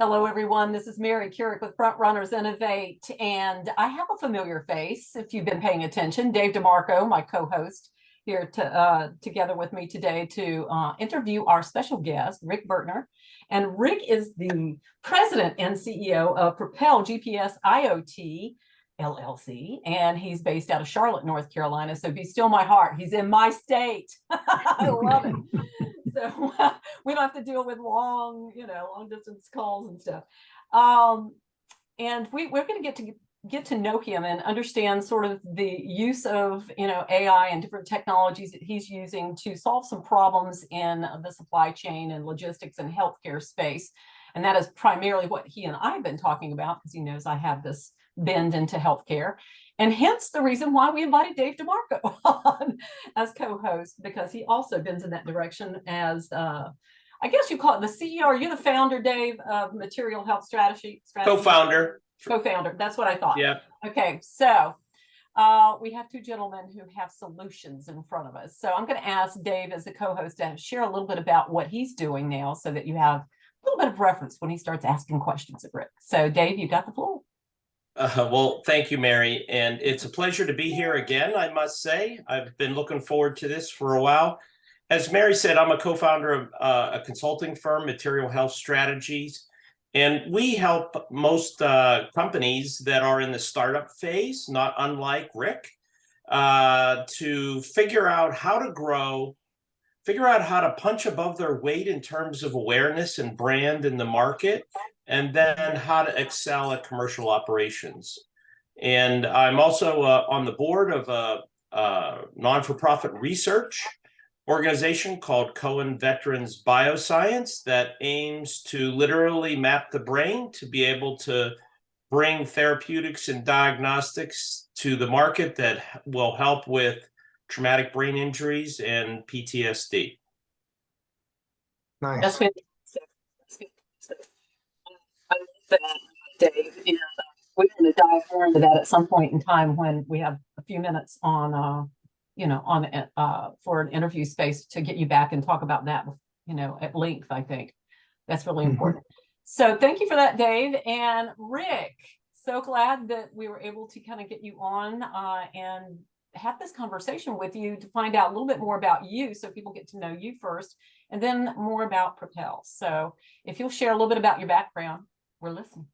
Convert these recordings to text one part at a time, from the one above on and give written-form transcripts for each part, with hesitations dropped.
Hello, everyone. This is Mary Curick with Frontrunners Innovate, and I have a familiar face, if you've been paying attention, Dave DeMarco, my co-host, here together with me today to interview our special guest, Rick Burtner. And Rick is the president and CEO of Propel GPS IoT LLC, and he's based out of Charlotte, North Carolina. So be still my heart. He's in my state. I love it. So we don't have to deal with long distance calls and stuff. And we're going to get to know him and understand sort of the use of AI and different technologies that he's using to solve some problems in the supply chain and logistics and healthcare space. And that is primarily what he and I have been talking about, because he knows I have this bend into healthcare. And hence the reason why we invited Dave DeMarco on as co-host, because he also bends in that direction as, I guess you call it the CEO. Are you the founder, Dave, of Material Health Strategy? Co-founder. Co-founder. That's what I thought. Yeah. Okay. So we have two gentlemen who have solutions in front of us. So I'm going to ask Dave as the co-host to share a little bit about what he's doing now so that you have a little bit of reference when he starts asking questions of Rick. So Dave, you got the floor. Well, thank you, Mary. And it's a pleasure to be here again, I must say. I've been looking forward to this for a while. As Mary said, I'm a co-founder of a consulting firm, Material Health Strategies. And we help most companies that are in the startup phase, not unlike Rick, to figure out how to grow, figure out how to punch above their weight in terms of awareness and brand in the market, and then how to excel at commercial operations. And I'm also on the board of a non-for-profit research organization called Cohen Veterans Bioscience that aims to literally map the brain to be able to bring therapeutics and diagnostics to the market that will help with traumatic brain injuries and PTSD. Nice. That's fantastic. I love that, Dave. And we're going to dive more into that at some point in time when we have a few minutes on, for an interview space to get you back and talk about that, at length. I think that's really important. So thank you for that, Dave. And Rick, so glad that we were able to kind of get you on and have this conversation with you to find out a little bit more about you, so people get to know you first, and then more about Propel. So if you'll share a little bit about your background, we're listening.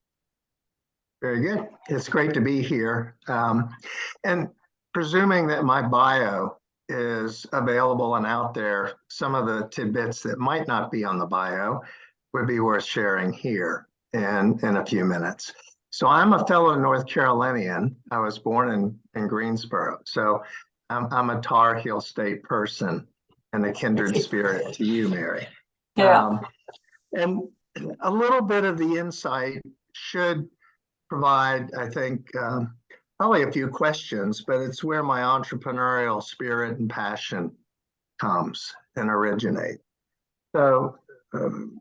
Very good. It's great to be here. And presuming that my bio is available and out there, some of the tidbits that might not be on the bio would be worth sharing here in a few minutes. So I'm a fellow North Carolinian. I was born in Greensboro. So I'm a Tar Heel State person and a kindred spirit to you, Mary. Yeah. And a little bit of the insight should provide, I think, probably a few questions, but it's where my entrepreneurial spirit and passion comes and originate. So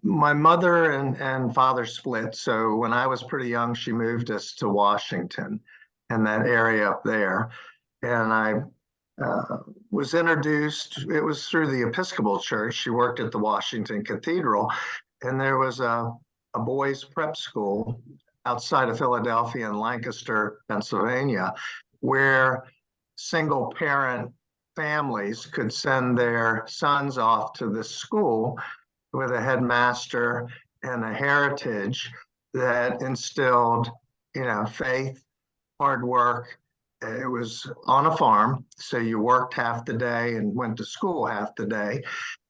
my mother and father split. So when I was pretty young, she moved us to Washington and that area up there. And I was introduced, it was through the Episcopal Church. She worked at the Washington Cathedral, and there was a boys' prep school outside of Philadelphia in Lancaster, Pennsylvania, where single parent families could send their sons off to this school with a headmaster and a heritage that instilled, faith, hard work. It was on a farm, so you worked half the day and went to school half the day,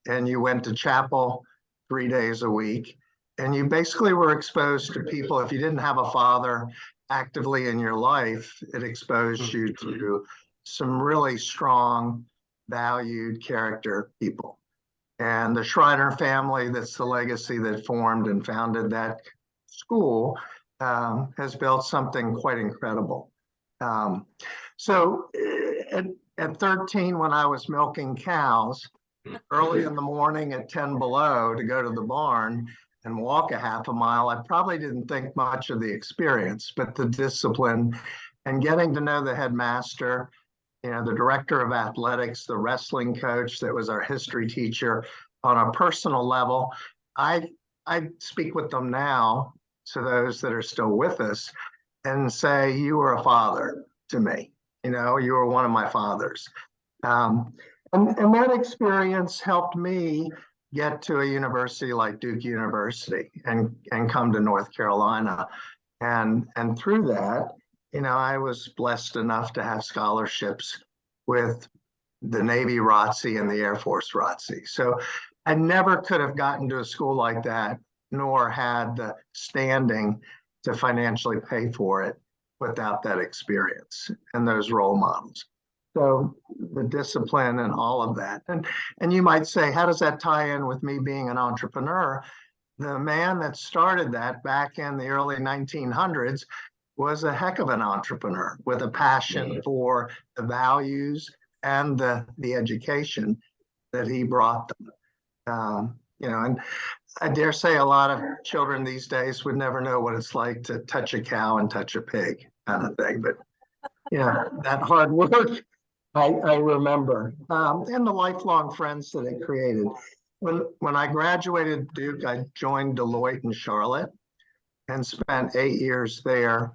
and you went to chapel 3 days a week. And you basically were exposed to people. If you didn't have a father actively in your life, it exposed you to some really strong, valued character people. And the Schreiner family, that's the legacy that formed and founded that school, has built something quite incredible. So at 13, when I was milking cows, early in the morning at 10 below to go to the barn and walk a half a mile, I probably didn't think much of the experience, but the discipline and getting to know the headmaster, the director of athletics, the wrestling coach that was our history teacher on a personal level. I speak with them now to those that are still with us and say, you were a father to me. You know, you were one of my fathers. And that experience helped me get to a university like Duke University and come to North Carolina. And through that, you know, I was blessed enough to have scholarships with the Navy ROTC and the Air Force ROTC. So I never could have gotten to a school like that, nor had the standing to financially pay for it without that experience and those role models. So the discipline and all of that. And you might say, how does that tie in with me being an entrepreneur? The man that started that back in the early 1900s was a heck of an entrepreneur with a passion for the values and the education that he brought them. You know, and I dare say a lot of children these days would never know what it's like to touch a cow and touch a pig kind of thing. But yeah, that hard work, I remember, and the lifelong friends that it created. When I graduated Duke, I joined Deloitte in Charlotte and spent 8 years there.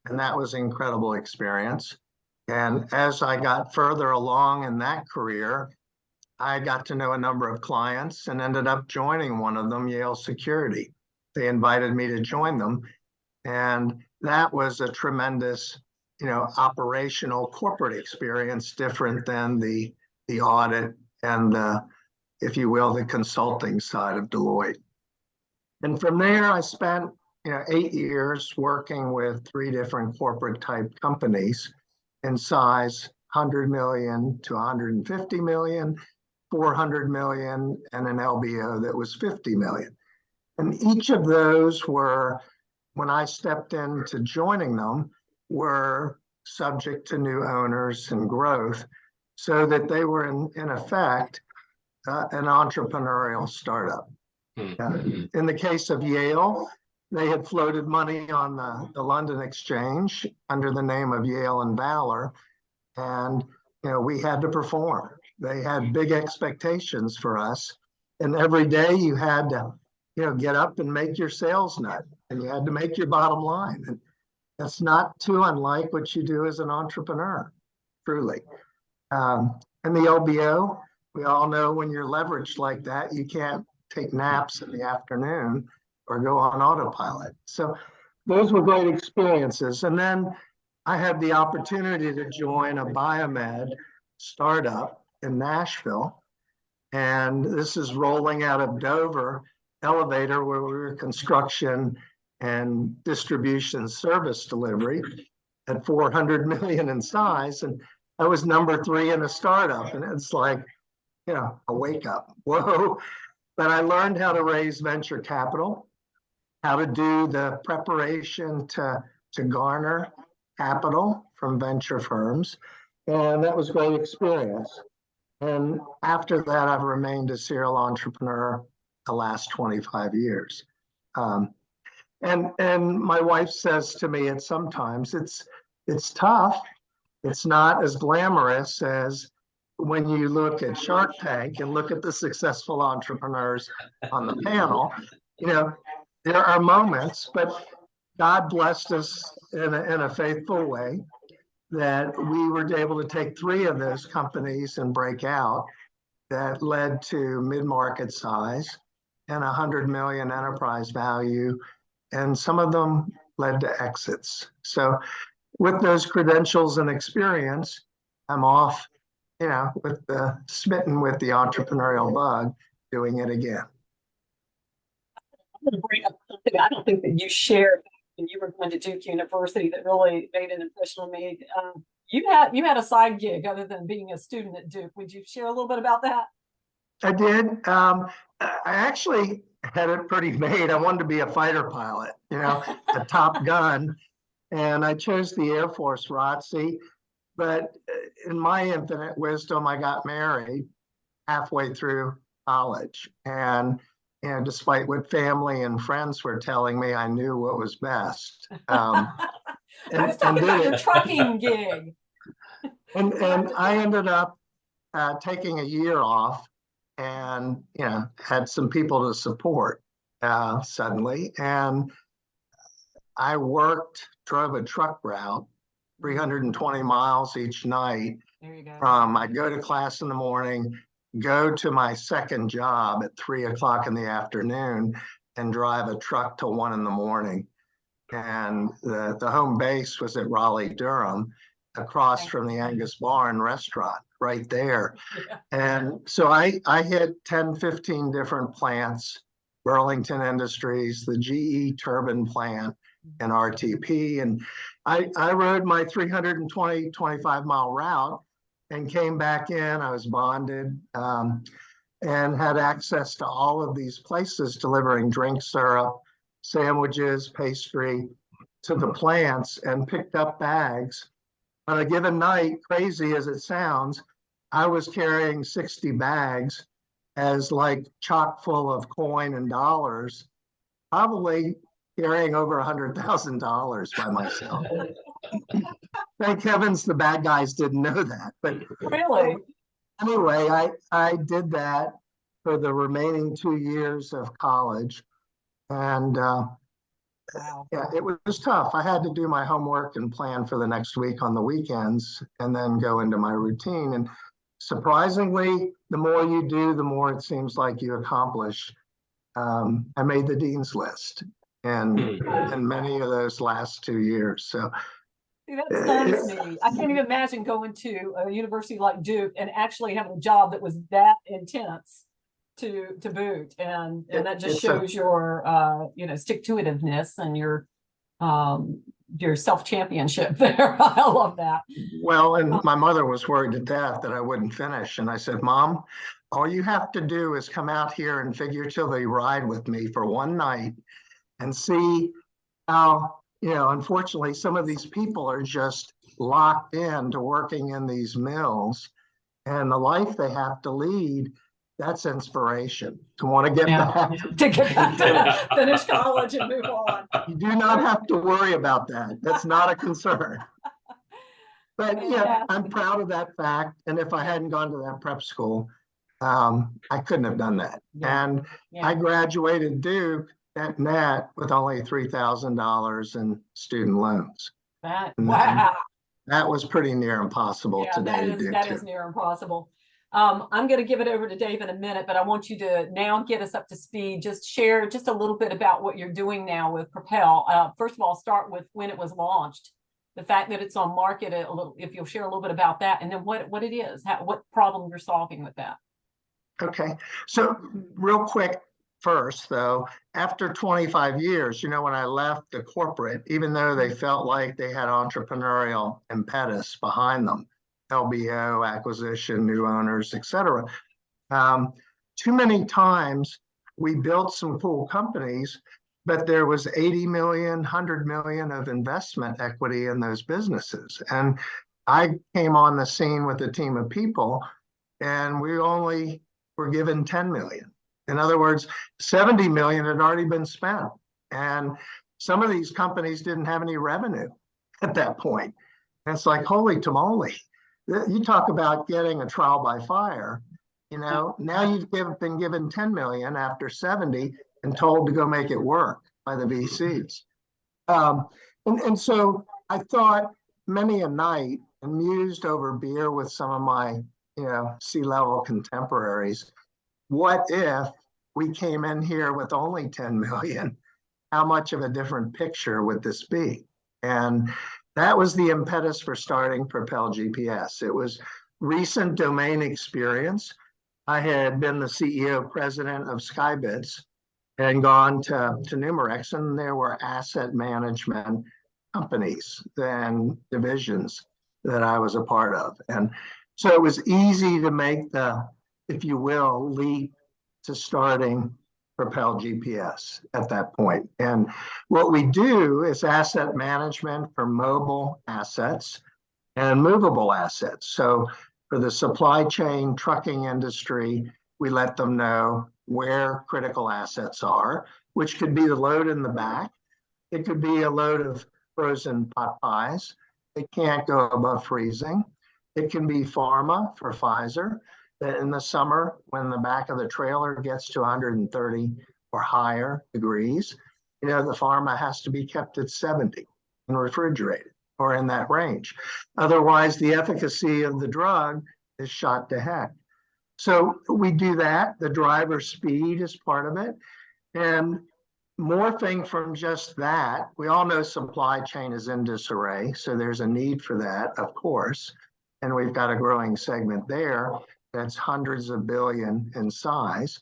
And that was an incredible experience. And as I got further along in that career, I got to know a number of clients and ended up joining one of them, Yale Security. They invited me to join them. And that was a tremendous, you know, operational corporate experience, different than the audit and the, if you will, the consulting side of Deloitte. And from there, I spent, you know, 8 years working with 3 different corporate type companies in size 100 million to 150 million, 400 million, and an LBO that was 50 million. And each of those were, when I stepped into joining them, were subject to new owners and growth, so that they were in effect an entrepreneurial startup. In the case of Yale, they had floated money on the London Exchange under the name of Yale and Valor, and you know, we had to perform. They had big expectations for us, and every day you had to, you know, get up and make your sales nut, and you had to make your bottom line. And that's not too unlike what you do as an entrepreneur, truly. And the LBO, we all know when you're leveraged like that, you can't take naps in the afternoon or go on autopilot. So those were great experiences. And then I had the opportunity to join a biomed startup in Nashville. And this is rolling out of Dover elevator, where we were construction and distribution service delivery at 400 million in size. And I was number 3 in a startup. And it's like, you know, a wake up, whoa. But I learned how to raise venture capital, how to do the preparation to garner capital from venture firms. And that was a great experience. And after that, I've remained a serial entrepreneur the last 25 years. And my wife says to me at sometimes, it's tough. It's not as glamorous as when you look at Shark Tank and look at the successful entrepreneurs on the panel. You know, there are moments, but God blessed us in a faithful way that we were able to take 3 of those companies and break out that led to mid-market size and 100 million enterprise value. And some of them led to exits. So with those credentials and experience, I'm off, you know, smitten with the entrepreneurial bug, doing it again. I'm going to bring up something I don't think that you shared when you were going to Duke University that really made an impression on me. You had a side gig other than being a student at Duke. Would you share a little bit about that? I did. I actually had it pretty made. I wanted to be a fighter pilot, you know, a Top Gun, and I chose the Air Force ROTC. But in my infinite wisdom, I got married halfway through college, and you know, despite what family and friends were telling me, I knew what was best. I was talking about your trucking gig. And I ended up taking a year off, and you know, had some people to support suddenly, and I drove a truck route, 320 miles each night. There you go. I'd go to class in the morning, go to my second job at 3 o'clock in the afternoon, and drive a truck till 1 in the morning. And the home base was at Raleigh, Durham, across from the Angus Barn restaurant right there. Yeah. And so I hit 10, 15 different plants, Burlington Industries, the GE turbine plant, and RTP. And I rode my 25-mile route and came back in. I was bonded and had access to all of these places delivering drink syrup, sandwiches, pastry to the plants, and picked up bags. On a given night, crazy as it sounds, I was carrying 60 bags as like chock full of coin and dollars, probably carrying over $100,000 by myself. Thank heavens the bad guys didn't know that. But Really? anyway, I did that for the remaining 2 years of college. And Wow. yeah, it was tough. I had to do my homework and plan for the next week on the weekends and then go into my routine. And surprisingly, the more you do, the more it seems like you accomplish. I made the dean's list and many of those last 2 years. So See, that stuns me. I can't even imagine going to a university like Duke and actually having a job that was that intense to boot. And that just shows your stick-to-itiveness and your self-championship there. I love that. Well, and my mother was worried to death that I wouldn't finish. And I said, Mom, all you have to do is come out here and figuratively ride with me for one night and see how, unfortunately, some of these people are just locked in to working in these mills, and the life they have to lead. That's inspiration to want to get back. To get back to finish college and move on. You do not have to worry about that. That's not a concern. But yeah, I'm proud of that fact. And if I hadn't gone to that prep school, I couldn't have done that. Yeah. And I graduated Duke at net with only $3,000 in student loans. Wow. That was pretty near impossible today to do. That is near impossible. I'm going to give it over to Dave in a minute, but I want you to now get us up to speed. Just share just a little bit about what you're doing now with Propel. First of all, start with when it was launched, the fact that it's on market, a little, if you'll share a little bit about that, and then what it is, what problem you're solving with that. Okay, so real quick first, though, after 25 years, when I left the corporate, even though they felt like they had entrepreneurial impetus behind them, LBO, acquisition, new owners, et cetera. Too many times we built some cool companies, but there was 80 million, 100 million of investment equity in those businesses. And I came on the scene with a team of people, and we only were given 10 million. In other words, 70 million had already been spent. And some of these companies didn't have any revenue at that point. And it's like, holy tamale. You talk about getting a trial by fire, now you've been given 10 million after 70 and told to go make it work by the VCs. And so I thought many a night and mused over beer with some of my, C-level contemporaries. What if we came in here with only 10 million? How much of a different picture would this be? And that was the impetus for starting Propel GPS. It was recent domain experience. I had been the CEO president of Skybits and gone to Numerex, and there were asset management companies and divisions that I was a part of. And so it was easy to make the, if you will, leap to starting Propel GPS at that point. And what we do is asset management for mobile assets and movable assets. So for the supply chain trucking industry, we let them know where critical assets are, which could be the load in the back. It could be a load of frozen pot pies. It can't go above freezing. It can be pharma for Pfizer. In the summer, when the back of the trailer gets to 130 or higher degrees, the pharma has to be kept at 70 and refrigerated or in that range. Otherwise, the efficacy of the drug is shot to heck. So we do that. The driver speed is part of it. And morphing from just that, we all know supply chain is in disarray. So there's a need for that, of course. And we've got a growing segment there that's hundreds of billion in size.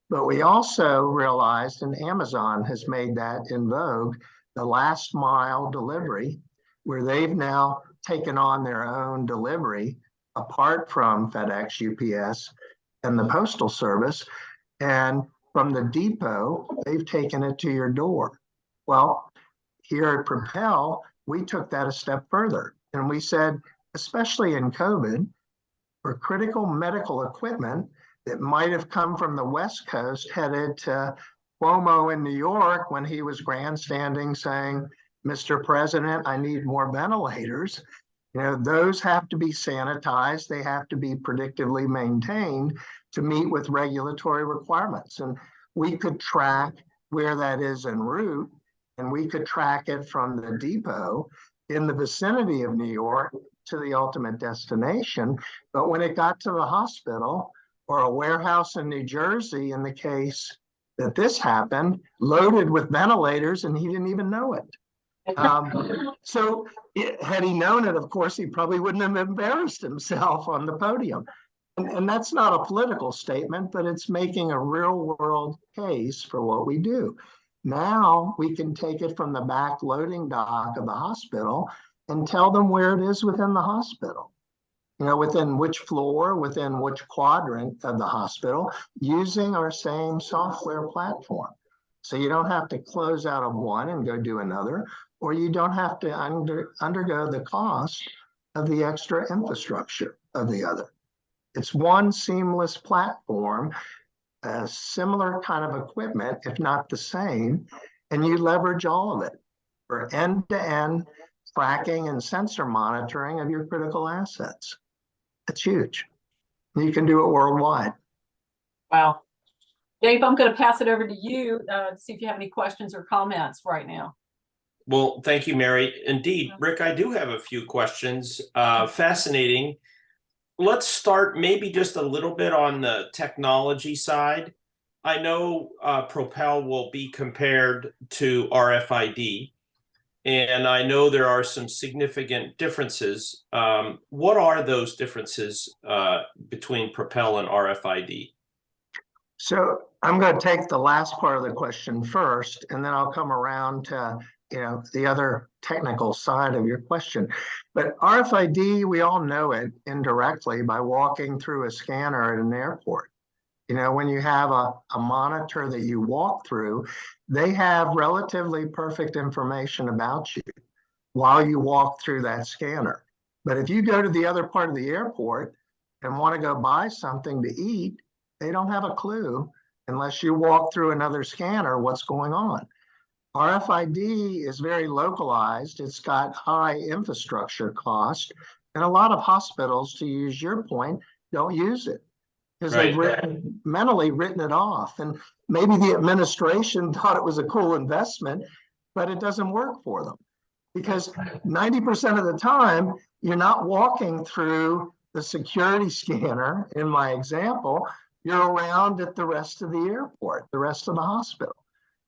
But we also realized, and Amazon has made that in vogue, the last mile delivery, where they've now taken on their own delivery apart from FedEx, UPS, and the Postal Service. And from the depot, they've taken it to your door. Well, here at Propel, we took that a step further. And we said, especially in COVID, for critical medical equipment that might have come from the West Coast headed to Cuomo in New York when he was grandstanding saying, Mr. President, I need more ventilators. Those have to be sanitized. They have to be predictively maintained to meet with regulatory requirements. And we could track where that is en route, and we could track it from the depot in the vicinity of New York to the ultimate destination. But when it got to the hospital or a warehouse in New Jersey, in the case that this happened, loaded with ventilators, and he didn't even know it. So had he known it, of course, he probably wouldn't have embarrassed himself on the podium. And that's not a political statement, but it's making a real world case for what we do. Now we can take it from the back loading dock of the hospital and tell them where it is within the hospital. Within which floor, within which quadrant of the hospital, using our same software platform. So you don't have to close out of one and go do another, or you don't have to undergo the cost of the extra infrastructure of the other. It's one seamless platform, a similar kind of equipment, if not the same, and you leverage all of it for end-to-end tracking and sensor monitoring of your critical assets. It's huge. You can do it worldwide. Wow. Dave, I'm going to pass it over to you to see if you have any questions or comments right now. Well, thank you, Mary. Indeed, Rick, I do have a few questions. Fascinating. Let's start maybe just a little bit on the technology side. I know Propel will be compared to RFID, and I know there are some significant differences. What are those differences between Propel and RFID? So I'm going to take the last part of the question first, and then I'll come around to the other technical side of your question. But RFID, we all know it indirectly by walking through a scanner at an airport. When you have a monitor that you walk through, they have relatively perfect information about you while you walk through that scanner. But if you go to the other part of the airport and want to go buy something to eat, they don't have a clue unless you walk through another scanner what's going on. RFID is very localized. It's got high infrastructure cost, and a lot of hospitals, to use your point, don't use it because they've mentally written it off. And maybe the administration thought it was a cool investment, but it doesn't work for them because 90% of the time, you're not walking through the security scanner, in my example, you're around at the rest of the airport, the rest of the hospital.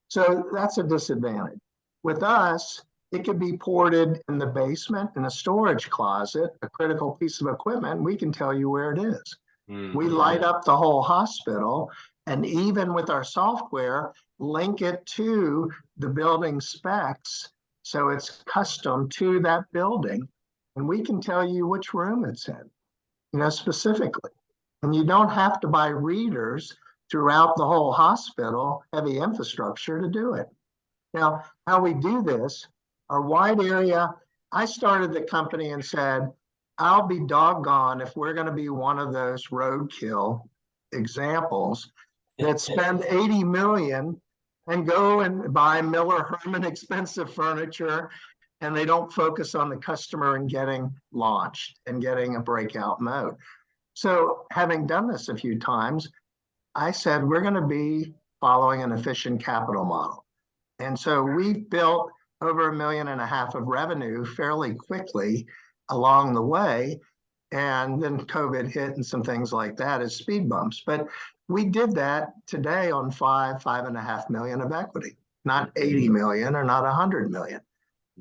So that's a disadvantage. With us, it could be ported in the basement, in a storage closet, a critical piece of equipment. We can tell you where it is. Mm-hmm. We light up the whole hospital, and even with our software, link it to the building specs. So it's custom to that building. And we can tell you which room it's in, specifically. And you don't have to buy readers throughout the whole hospital, heavy infrastructure to do it. Now, how we do this, our wide area, I started the company and said, I'll be doggone if we're going to be one of those roadkill examples that spend 80 million and go and buy Miller Herman expensive furniture, and they don't focus on the customer and getting launched and getting a breakout mode. So having done this a few times, I said, we're going to be following an efficient capital model. And so we built over $1.5 million of revenue fairly quickly along the way. And then COVID hit and some things like that as speed bumps. But we did that today on $5.5 million of equity, not 80 million or not 100 million.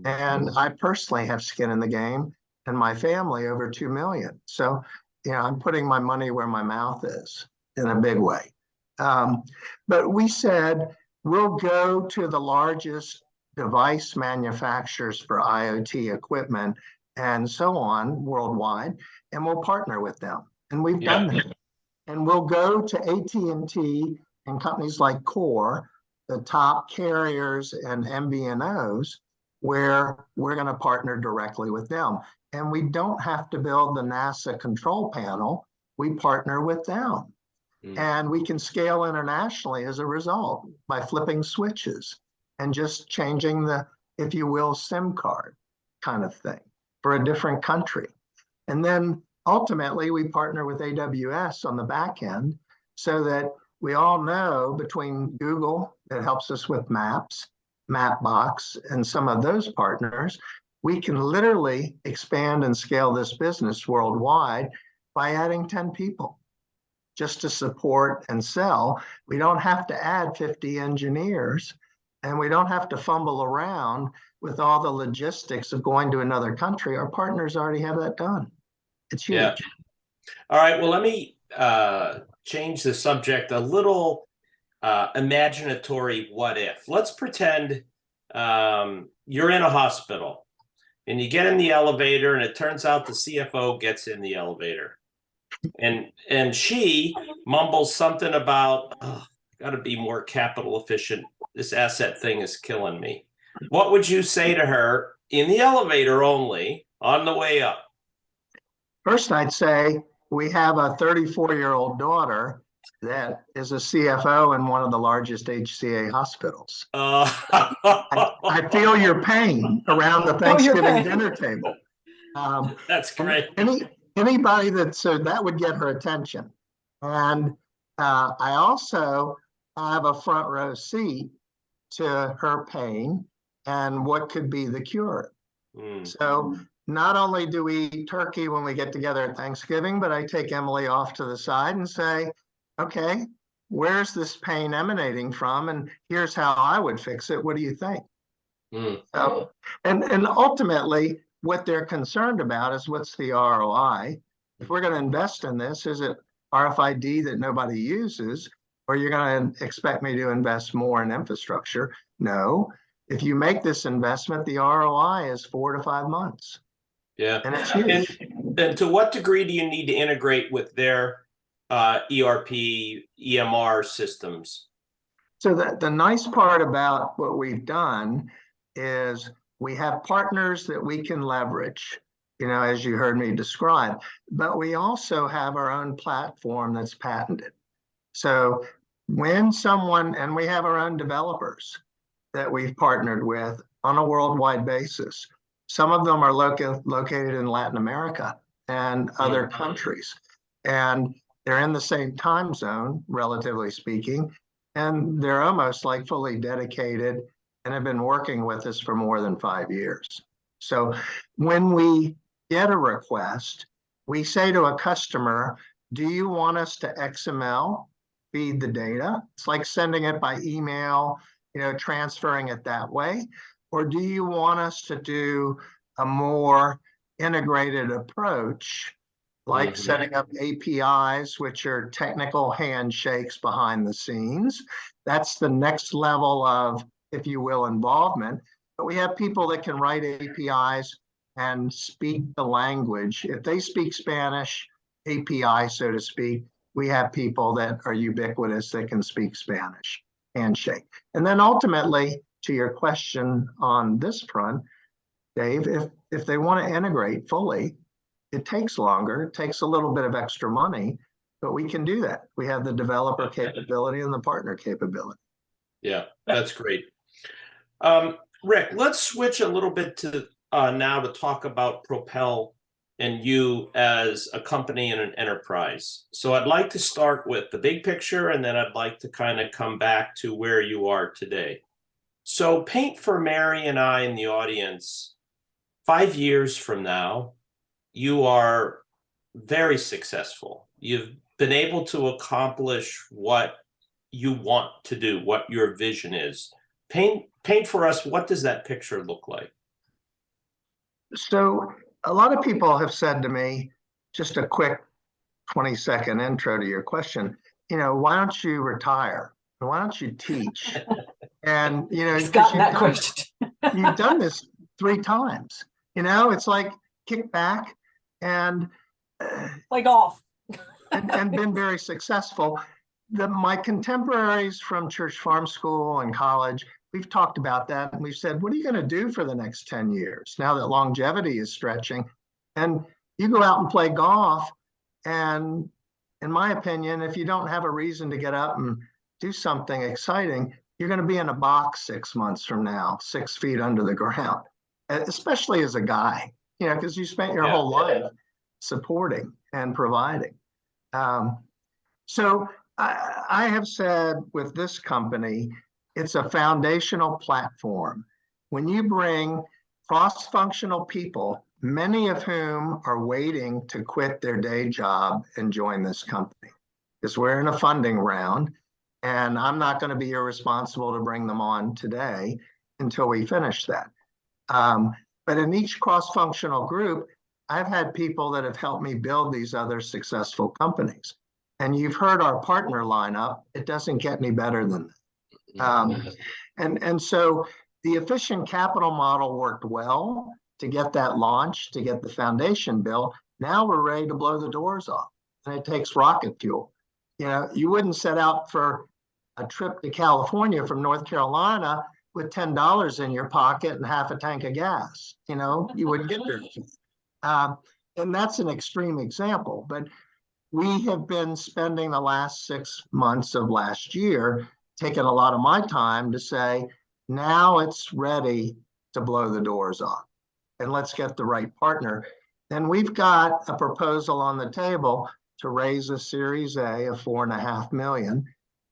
And I personally have skin in the game, and my family over 2 million. So, I'm putting my money where my mouth is in a big way. But we said we'll go to the largest device manufacturers for IoT equipment and so on worldwide, and we'll partner with them. And we've done that. And we'll go to AT&T and companies like Core, the top carriers and MVNOs, where we're going to partner directly with them. And we don't have to build the NASA control panel. We partner with them. And we can scale internationally as a result by flipping switches and just changing the, if you will, SIM card kind of thing for a different country. And then ultimately we partner with AWS on the back end so that we all know between Google that helps us with maps, Mapbox, and some of those partners, we can literally expand and scale this business worldwide by adding 10 people just to support and sell. We don't have to add 50 engineers, and we don't have to fumble around with all the logistics of going to another country. Our partners already have that done. It's huge. Yeah. All right. Well, let me change the subject a little. Imaginatory what if. Let's pretend you're in a hospital and you get in the elevator and it turns out the CFO gets in the elevator and she mumbles something about, oh, got to be more capital efficient. This asset thing is killing me. What would you say to her in the elevator only on the way up? First, I'd say we have a 34-year-old daughter that is a CFO in one of the largest HCA hospitals. I feel your pain around the Thanksgiving dinner table. That's great. Anybody that would get her attention. And I also have a front row seat to her pain and what could be the cure. So not only do we eat turkey when we get together at Thanksgiving, but I take Emily off to the side and say, okay, where's this pain emanating from? And here's how I would fix it. What do you think? And ultimately, what they're concerned about is what's the ROI? If we're going to invest in this, is it RFID that nobody uses, or you're going to expect me to invest more in infrastructure? No. If you make this investment, the ROI is 4 to 5 months. Yeah. And it's huge. And to what degree do you need to integrate with their ERP, EMR systems? So the nice part about what we've done is we have partners that we can leverage, as you heard me describe, but we also have our own platform that's patented. So when and we have our own developers that we've partnered with on a worldwide basis. Some of them are located in Latin America and other countries, and they're in the same time zone, relatively speaking, and they're almost like fully dedicated and have been working with us for more than 5 years. So when we get a request, we say to a customer, do you want us to XML feed the data? It's like sending it by email, transferring it that way. Or do you want us to do a more integrated approach, like setting up APIs, which are technical handshakes behind the scenes? That's the next level of, if you will, involvement. But we have people that can write APIs and speak the language. If they speak Spanish, API, so to speak, we have people that are ubiquitous that can speak Spanish, handshake. And then ultimately, to your question on this front, Dave, if they want to integrate fully, it takes longer, it takes a little bit of extra money, but we can do that. We have the developer capability and the partner capability. Yeah, that's great. Rick, let's switch a little bit to now to talk about Propel and you as a company and an enterprise. So I'd like to start with the big picture, and then I'd like to kind of come back to where you are today. So paint for Mary and I in the audience, 5 years from now, you are very successful. You've been able to accomplish what you want to do, what your vision is. Paint for us, what does that picture look like? So a lot of people have said to me, just a quick 20-second intro to your question, why don't you retire? Why don't you teach? And, He's gotten that question. You've done this 3 times. It's like kick back and Play golf. and been very successful. My contemporaries from Church Farm School and college, we've talked about that, and we've said, what are you going to do for the next 10 years now that longevity is stretching? And you go out and play golf, and in my opinion, if you don't have a reason to get up and do something exciting, you're going to be in a box 6 months from now, 6 feet under the ground, especially as a guy, because you spent your whole life supporting and providing. So I have said with this company, it's a foundational platform. When you bring cross-functional people, many of whom are waiting to quit their day job and join this company, because we're in a funding round, and I'm not going to be irresponsible to bring them on today until we finish that. But in each cross-functional group, I've had people that have helped me build these other successful companies. And you've heard our partner lineup. It doesn't get any better than that. And so the efficient capital model worked well to get that launched, to get the foundation built. Now we're ready to blow the doors off, and it takes rocket fuel. You wouldn't set out for a trip to California from North Carolina with $10 in your pocket and half a tank of gas. You wouldn't get there. And that's an extreme example, but we have been spending the last 6 months of last year taking a lot of my time to say, now it's ready to blow the doors off, and let's get the right partner. And we've got a proposal on the table to raise a Series A of $4.5 million.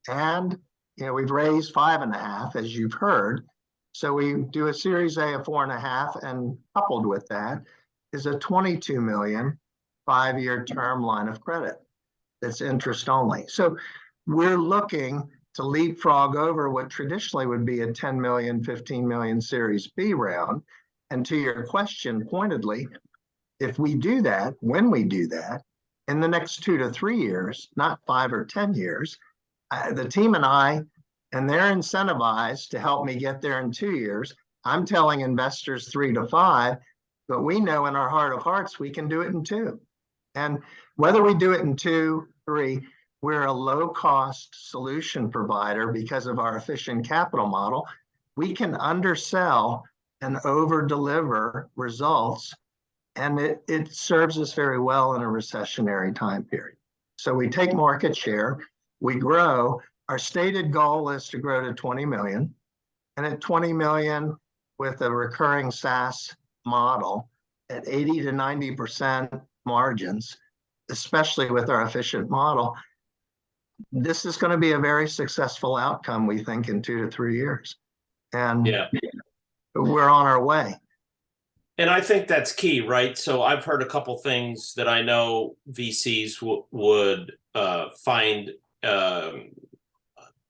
And, we've raised 5.5, as you've heard. So we do a Series A of 4.5, and coupled with that is a $22 million 5-year term line of credit that's interest only. So we're looking to leapfrog over what traditionally would be a 10 million, 15 million Series B round. And to your question pointedly, if we do that, when we do that, in the next 2 to 3 years, not 5 or 10 years, the team and I, and they're incentivized to help me get there in 2 years. I'm telling investors 3 to 5, but we know in our heart of hearts, we can do it in 2. And whether we do it in 2, 3, we're a low-cost solution provider because of our efficient capital model. We can undersell and over-deliver results, and it serves us very well in a recessionary time period. So we take market share, we grow. Our stated goal is to grow to 20 million, and at 20 million with a recurring SaaS model at 80 to 90% margins, especially with our efficient model, this is going to be a very successful outcome, we think, in 2 to 3 years. And we're on our way. And I think that's key, right? So I've heard a couple things that I know VCs would find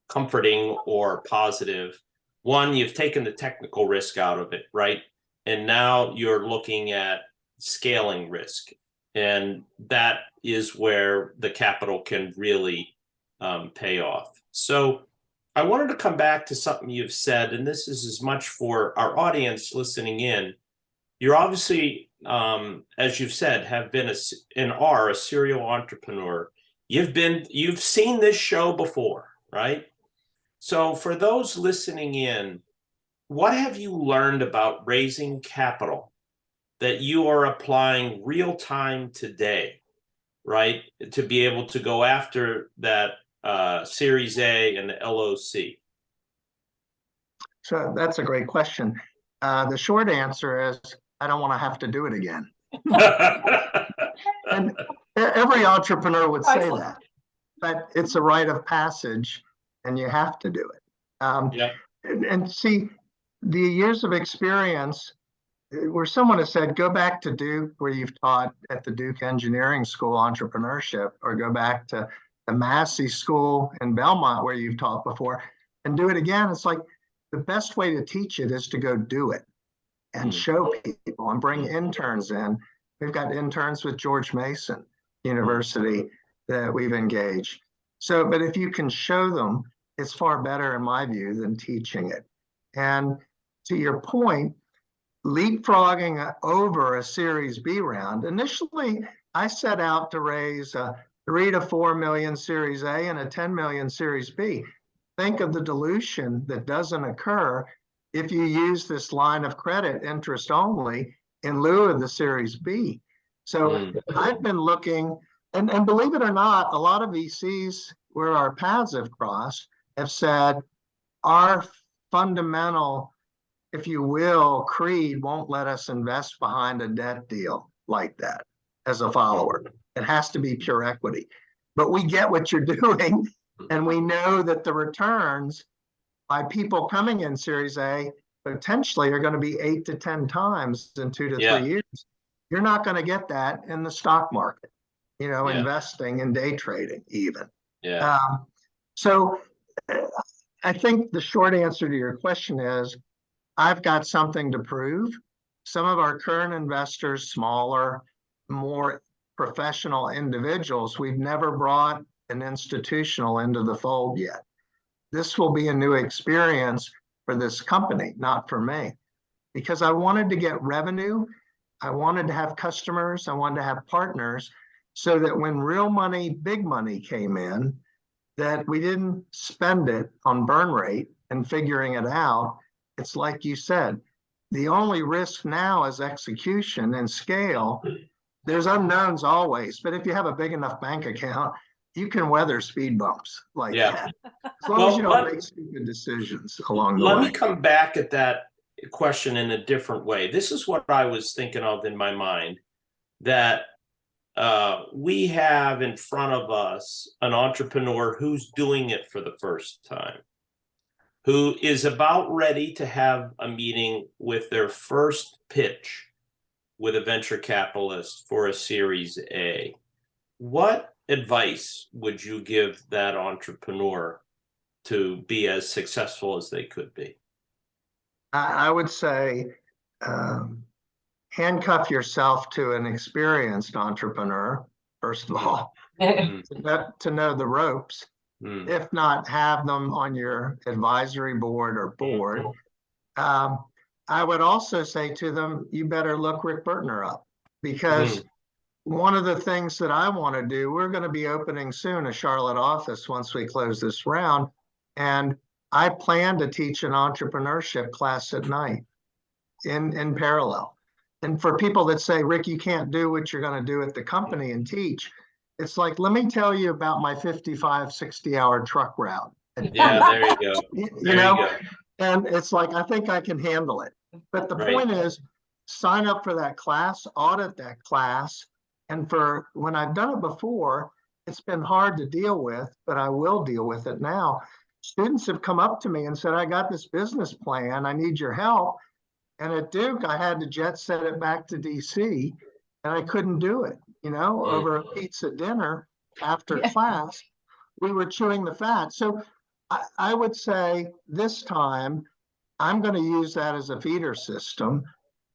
comforting or positive. One, you've taken the technical risk out of it, right? And now you're looking at scaling risk. And that is where the capital can really pay off. So I wanted to come back to something you've said, and this is as much for our audience listening in. You're obviously, as you've said, have been and are a serial entrepreneur. You've seen this show before, right? So for those listening in, what have you learned about raising capital that you are applying real time today, right? To be able to go after that Series A and the LOC? So that's a great question. The short answer is I don't want to have to do it again. And every entrepreneur would say that, but it's a rite of passage and you have to do it. And see, the years of experience, where someone has said, go back to Duke, where you've taught at the Duke Engineering School entrepreneurship, or go back to the Massey School in Belmont, where you've taught before, and do it again. It's like the best way to teach it is to go do it and show people and bring interns in. We've got interns with George Mason University that we've engaged. So, but if you can show them, it's far better in my view than teaching it. And to your point, leapfrogging over a Series B round. Initially, I set out to raise a 3 to 4 million Series A and a 10 million Series B. Think of the dilution that doesn't occur if you use this line of credit interest only in lieu of the Series B. So I've been looking, and believe it or not, a lot of VCs where our paths have crossed have said our fundamental, if you will, creed won't let us invest behind a debt deal like that as a follower. It has to be pure equity. But we get what you're doing, and we know that the returns by people coming in Series A potentially are going to be 8 to 10 times in 2 to 3 years. You're not going to get that in the stock market, investing and day trading even. So I think the short answer to your question is, I've got something to prove. Some of our current investors, smaller, more professional individuals, we've never brought an institutional into the fold yet. This will be a new experience for this company, not for me, because I wanted to get revenue. I wanted to have customers. I wanted to have partners so that when real money, big money came in, that we didn't spend it on burn rate and figuring it out. It's like you said, the only risk now is execution and scale. There's unknowns always, but if you have a big enough bank account, you can weather speed bumps like that. As long as you don't make stupid decisions along the way. Let me come back at that question in a different way. This is what I was thinking of in my mind, that we have in front of us an entrepreneur who's doing it for the first time, who is about ready to have a meeting with their first pitch with a venture capitalist for a Series A. What advice would you give that entrepreneur to be as successful as they could be? I would say handcuff yourself to an experienced entrepreneur, first of all, to know the ropes. If not, have them on your advisory board or board. I would also say to them, you better look Rick Burtner up, because one of the things that I want to do, we're going to be opening soon a Charlotte office once we close this round. And I plan to teach an entrepreneurship class at night in parallel. And for people that say, Rick, you can't do what you're going to do at the company and teach, it's like, let me tell you about my 55, 60-hour truck route. Yeah, there you go. You know, and it's like, I think I can handle it. But the point is, sign up for that class, audit that class. And for when I've done it before, it's been hard to deal with, but I will deal with it now. Students have come up to me and said, I got this business plan, I need your help. And at Duke, I had to jet set it back to DC, and I couldn't do it, over a pizza dinner after class. We were chewing the fat. So I would say this time, I'm going to use that as a feeder system,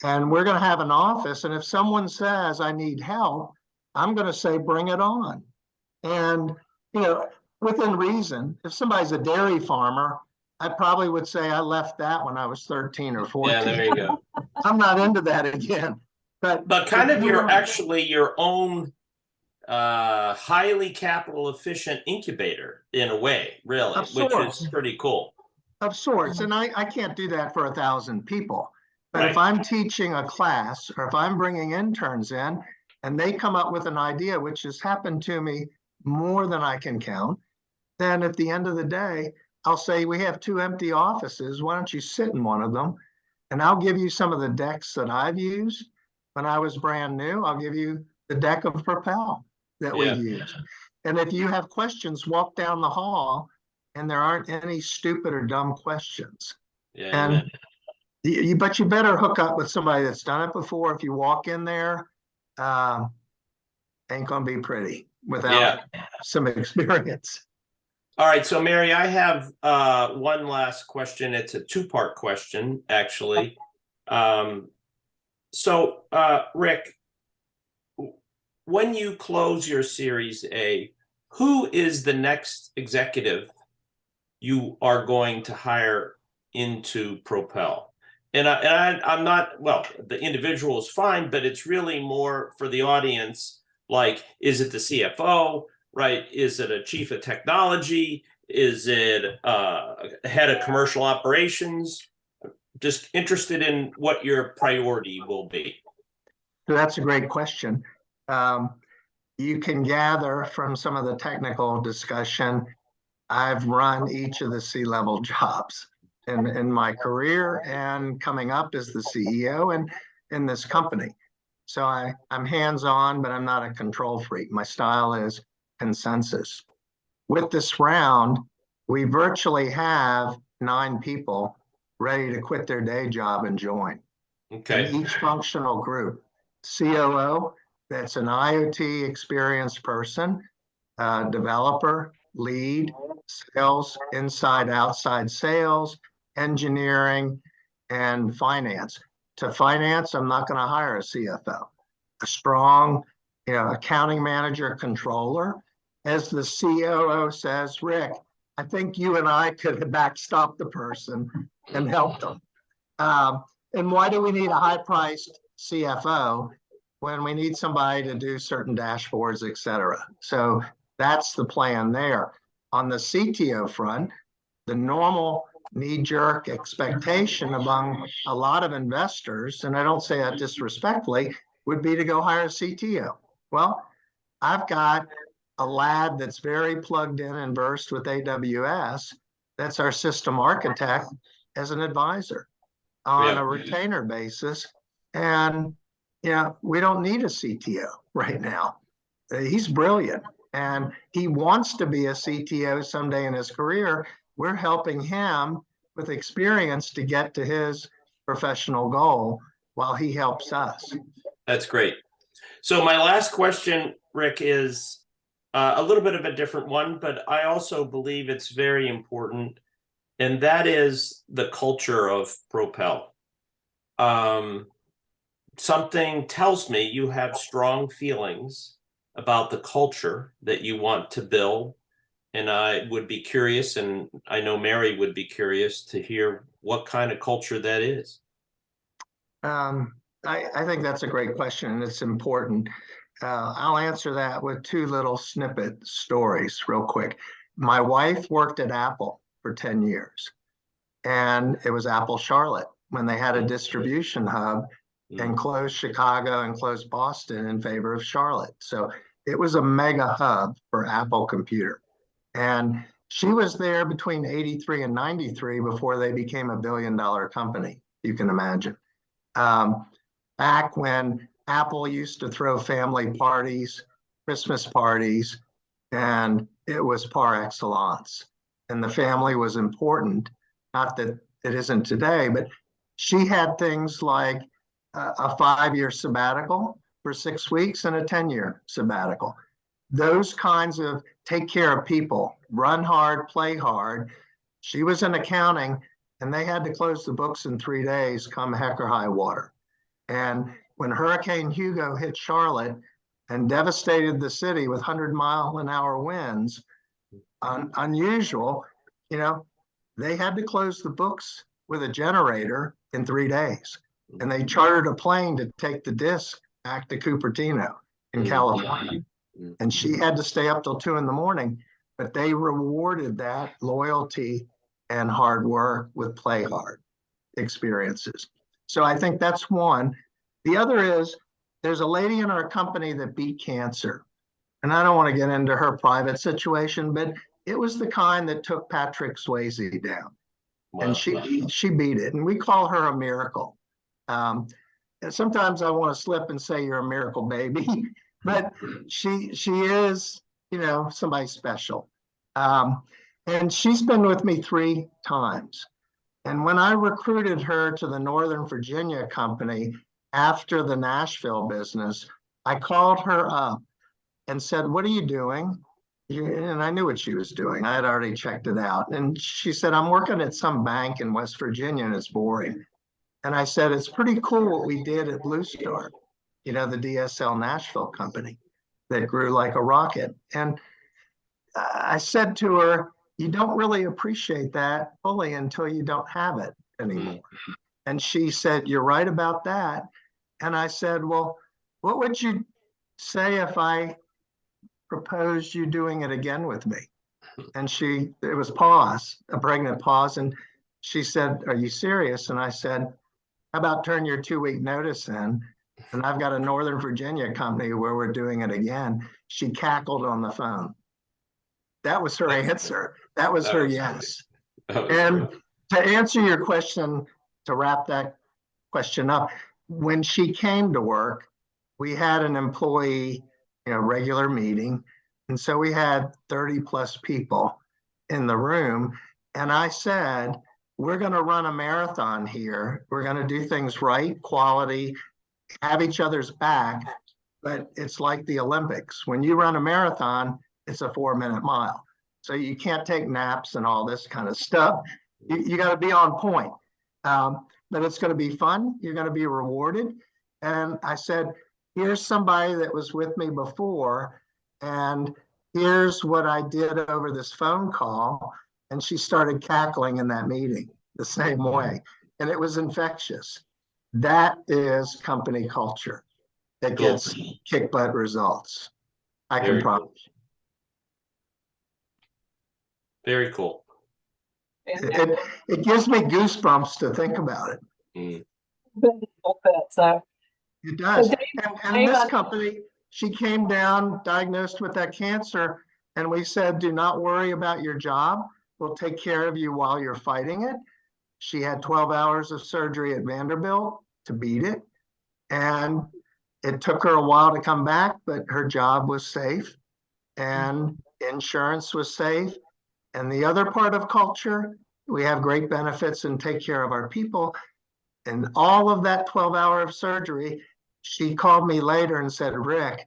and we're going to have an office. And if someone says, I need help, I'm going to say, bring it on. And, within reason, if somebody's a dairy farmer, I probably would say I left that when I was 13 or 14. Yeah, there you go. I'm not into that again. But kind of your own highly capital efficient incubator in a way, really, which is pretty cool. Of sorts. And I can't do that for 1,000 people. But if I'm teaching a class, or if I'm bringing interns in and they come up with an idea, which has happened to me more than I can count, then at the end of the day, I'll say, we have 2 empty offices. Why don't you sit in one of them? And I'll give you some of the decks that I've used when I was brand new. I'll give you the deck of Propel that we've used. And if you have questions, walk down the hall, and there aren't any stupid or dumb questions. And But you better hook up with somebody that's done it before. If you walk in there, ain't gonna be pretty without some experience. All right, so Mary, I have one last question. It's a two-part question, actually. Rick, when you close your Series A, who is the next executive you are going to hire into Propel? And I'm not, well, the individual is fine, but it's really more for the audience. Like, is it the CFO, right? Is it a chief of technology? Is it head of commercial operations? Just interested in what your priority will be. So that's a great question. You can gather from some of the technical discussion, I've run each of the C-level jobs in my career and coming up as the CEO and in this company. So I'm hands-on, but I'm not a control freak. My style is consensus. With this round, we virtually have 9 people ready to quit their day job and join. Okay. In each functional group. COO, that's an IoT experienced person, developer, lead, sales, inside, outside sales, engineering, and finance. To finance, I'm not going to hire a CFO. A strong, accounting manager, controller. As the COO says, Rick, I think you and I could have backstopped the person and helped them. And why do we need a high-priced CFO when we need somebody to do certain dashboards, et cetera? So that's the plan there. On the CTO front, the normal knee-jerk expectation among a lot of investors, and I don't say that disrespectfully, would be to go hire a CTO. Well, I've got a lad that's very plugged in and versed with AWS. That's our system architect as an advisor on a retainer basis. And, we don't need a CTO right now. He's brilliant and he wants to be a CTO someday in his career. We're helping him with experience to get to his professional goal while he helps us. That's great. So my last question, Rick, is a little bit of a different one, but I also believe it's very important, and that is the culture of Propel. Something tells me you have strong feelings about the culture that you want to build, and I would be curious, and I know Mary would be curious to hear what kind of culture that is. I think that's a great question, and it's important. I'll answer that with 2 little snippet stories real quick. My wife worked at Apple for 10 years, and it was Apple Charlotte when they had a distribution hub and closed Chicago and closed Boston in favor of Charlotte. So it was a mega hub for Apple Computer. And she was there between 83 and 93 before they became a $1 billion company, you can imagine. Back when Apple used to throw family parties, Christmas parties, and it was par excellence. And the family was important, not that it isn't today, but she had things like a 5-year sabbatical for 6 weeks and a 10-year sabbatical. Those kinds of take care of people, run hard, play hard. She was in accounting and they had to close the books in 3 days, come heck or high water. And when Hurricane Hugo hit Charlotte and devastated the city with 100-mile-an-hour winds, unusual, they had to close the books with a generator in 3 days. And they chartered a plane to take the disc back to Cupertino in California. And she had to stay up till 2 a.m, but they rewarded that loyalty and hard work with play hard experiences. So I think that's one. The other is there's a lady in our company that beat cancer. And I don't want to get into her private situation, but it was the kind that took Patrick Swayze down. Wow. And she beat it. And we call her a miracle. And sometimes I want to slip and say you're a miracle baby, but she is, somebody special. And she's been with me 3 times. And when I recruited her to the Northern Virginia company after the Nashville business, I called her up and said, "What are you doing?" And I knew what she was doing. I had already checked it out. And she said, "I'm working at some bank in West Virginia and it's boring." And I said, "It's pretty cool what we did at Blue Star, the DSL Nashville company that grew like a rocket." And I said to her, "You don't really appreciate that fully until you don't have it anymore." And she said, "You're right about that." And I said, "Well, what would you say if I proposed you doing it again with me?" And it was a pregnant pause. And she said, "Are you serious?" And I said, "How about turn your 2-week notice in? And I've got a Northern Virginia company where we're doing it again." She cackled on the phone. That was her answer. That was her yes. And to answer your question, to wrap that question up, when she came to work, we had an employee, regular meeting. And so we had 30 plus people in the room. And I said, "We're going to run a marathon here. We're going to do things right, quality, have each other's back. But it's like the Olympics. When you run a marathon, it's a 4-minute mile. So you can't take naps and all this kind of stuff. You got to be on point. But it's going to be fun. You're going to be rewarded." And I said, "Here's somebody that was with me before, and here's what I did over this phone call." And she started cackling in that meeting the same way. And it was infectious. That is company culture that gets kick butt results. I can promise. Very cool. It gives me goosebumps to think about it. So it does. So and this company, she came down diagnosed with that cancer, and we said, "Do not worry about your job. We'll take care of you while you're fighting it." She had 12 hours of surgery at Vanderbilt to beat it. And it took her a while to come back, but her job was safe and insurance was safe. And the other part of culture, we have great benefits and take care of our people. And all of that 12-hour of surgery, she called me later and said, "Rick,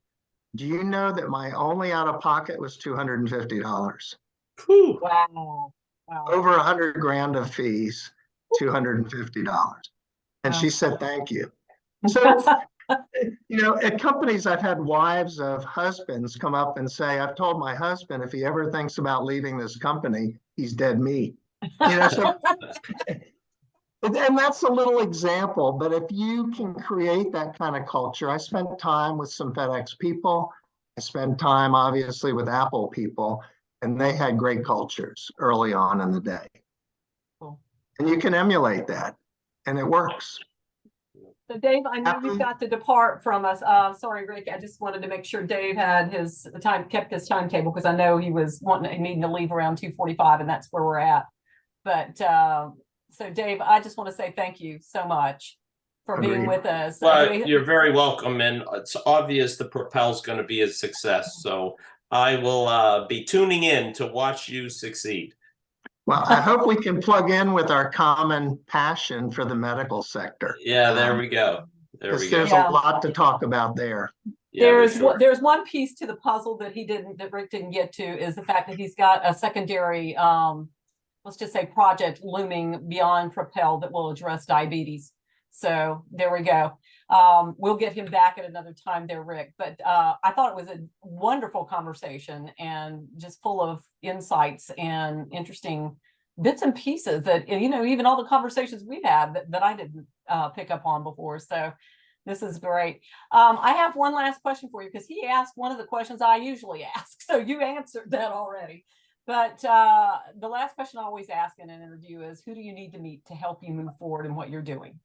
do you know that my only out-of-pocket was $250? Wow. Over $100,000 of fees, $250. And she said, "Thank you." So, at companies, I've had wives of husbands come up and say, "I've told my husband if he ever thinks about leaving this company, he's dead meat." So, and that's a little example, but if you can create that kind of culture, I spent time with some FedEx people. I spent time, obviously, with Apple people, and they had great cultures early on in the day. Cool. And you can emulate that, and it works. So Dave, I know you've got to depart from us. Sorry, Rick, I just wanted to make sure Dave had kept his timetable, because I know he was needing to leave around 2:45, and that's where we're at. But so Dave, I just want to say thank you so much for being with us. Well, you're very welcome, and it's obvious the Propel's going to be a success. So I will be tuning in to watch you succeed. Well, I hope we can plug in with our common passion for the medical sector. Yeah, there we go. There's a lot to talk about there. Yeah, there's one piece to the puzzle that Rick didn't get to, is the fact that he's got a secondary, let's just say, project looming beyond Propel that will address diabetes. So there we go. We'll get him back at another time there, Rick. But I thought it was a wonderful conversation and just full of insights and interesting bits and pieces that, even all the conversations we've had that I didn't pick up on before. So this is great. I have one last question for you, because he asked one of the questions I usually ask. So you answered that already. But the last question I always ask in an interview is, who do you need to meet to help you move forward in what you're doing?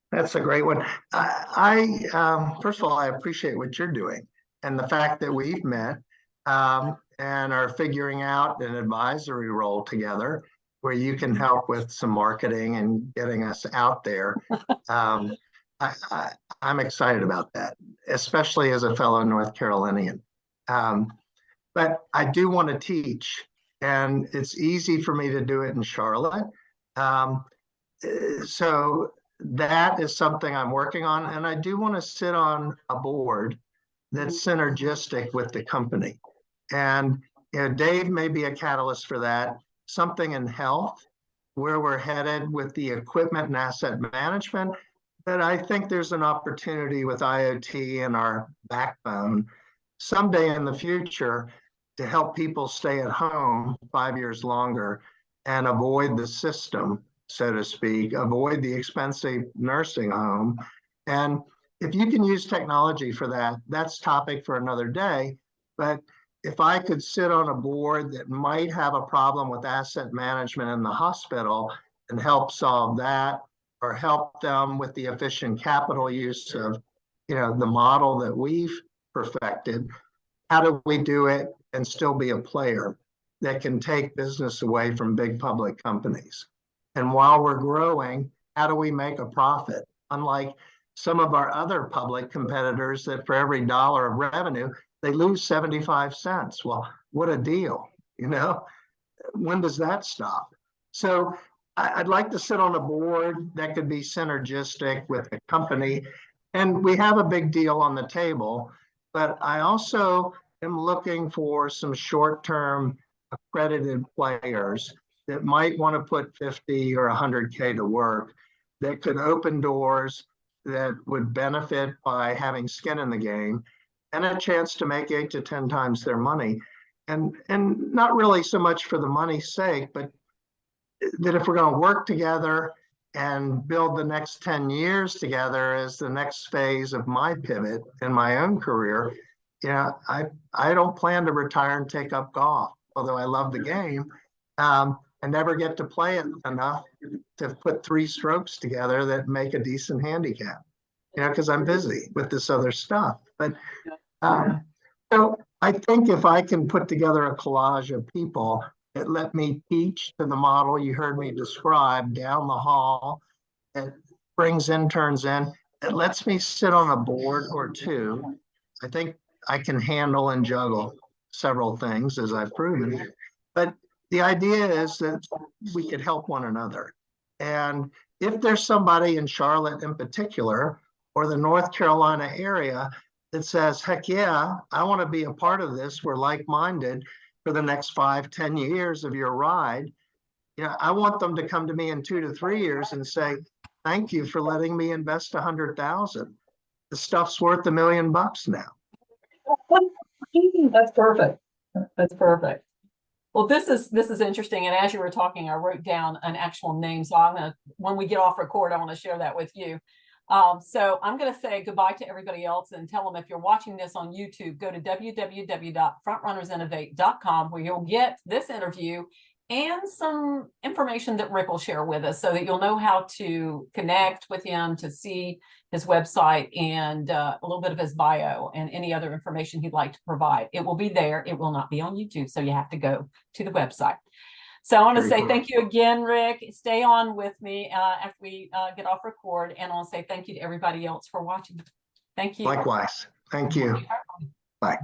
That's a great one. First of all, I appreciate what you're doing and the fact that we've met and are figuring out an advisory role together where you can help with some marketing and getting us out there. I'm excited about that, especially as a fellow North Carolinian. But I do want to teach, and it's easy for me to do it in Charlotte. So that is something I'm working on, and I do want to sit on a board that's synergistic with the company. And Dave may be a catalyst for that. Something in health, where we're headed with the equipment and asset management. But I think there's an opportunity with IoT and our backbone someday in the future to help people stay at home 5 years longer and avoid the system, so to speak, avoid the expensive nursing home. And if you can use technology for that, that's topic for another day. But if I could sit on a board that might have a problem with asset management in the hospital and help solve that, or help them with the efficient capital use of, the model that we've perfected, how do we do it and still be a player that can take business away from big public companies? And while we're growing, how do we make a profit? Unlike some of our other public competitors that for every dollar of revenue, they lose 75 cents. Well, what a deal, When does that stop? So I'd like to sit on a board that could be synergistic with the company. And we have a big deal on the table, but I also am looking for some short-term accredited players that might want to put 50 or 100K to work that could open doors that would benefit by having skin in the game and a chance to make 8 to 10 times their money. And not really so much for the money's sake, but that if we're going to work together and build the next 10 years together as the next phase of my pivot in my own career, I don't plan to retire and take up golf, although I love the game. I never get to play it enough to put 3 strokes together that make a decent handicap, because I'm busy with this other stuff. But so I think if I can put together a collage of people that let me teach to the model you heard me describe down the hall, that brings interns in, it lets me sit on a board or two. I think I can handle and juggle several things, as I've proven. But the idea is that we could help one another. And if there's somebody in Charlotte in particular, or the North Carolina area, that says, heck yeah, I want to be a part of this, we're like-minded for the next 5, 10 years of your ride, I want them to come to me in 2 to 3 years and say, thank you for letting me invest 100,000. The stuff's worth $1 million now. That's perfect. That's perfect. Well, this is interesting. And as you were talking, I wrote down an actual name. So when we get off record, I want to share that with you. So I'm going to say goodbye to everybody else and tell them, if you're watching this on YouTube, go to www.frontrunnersinnovate.com, where you'll get this interview and some information that Rick will share with us, so that you'll know how to connect with him, to see his website and a little bit of his bio and any other information he'd like to provide. It will be there. It will not be on YouTube. So you have to go to the website. So I want to say thank you again, Rick. Stay on with me after we get off record. And I want to say thank you to everybody else for watching. Thank you. Likewise. Thank you. Bye.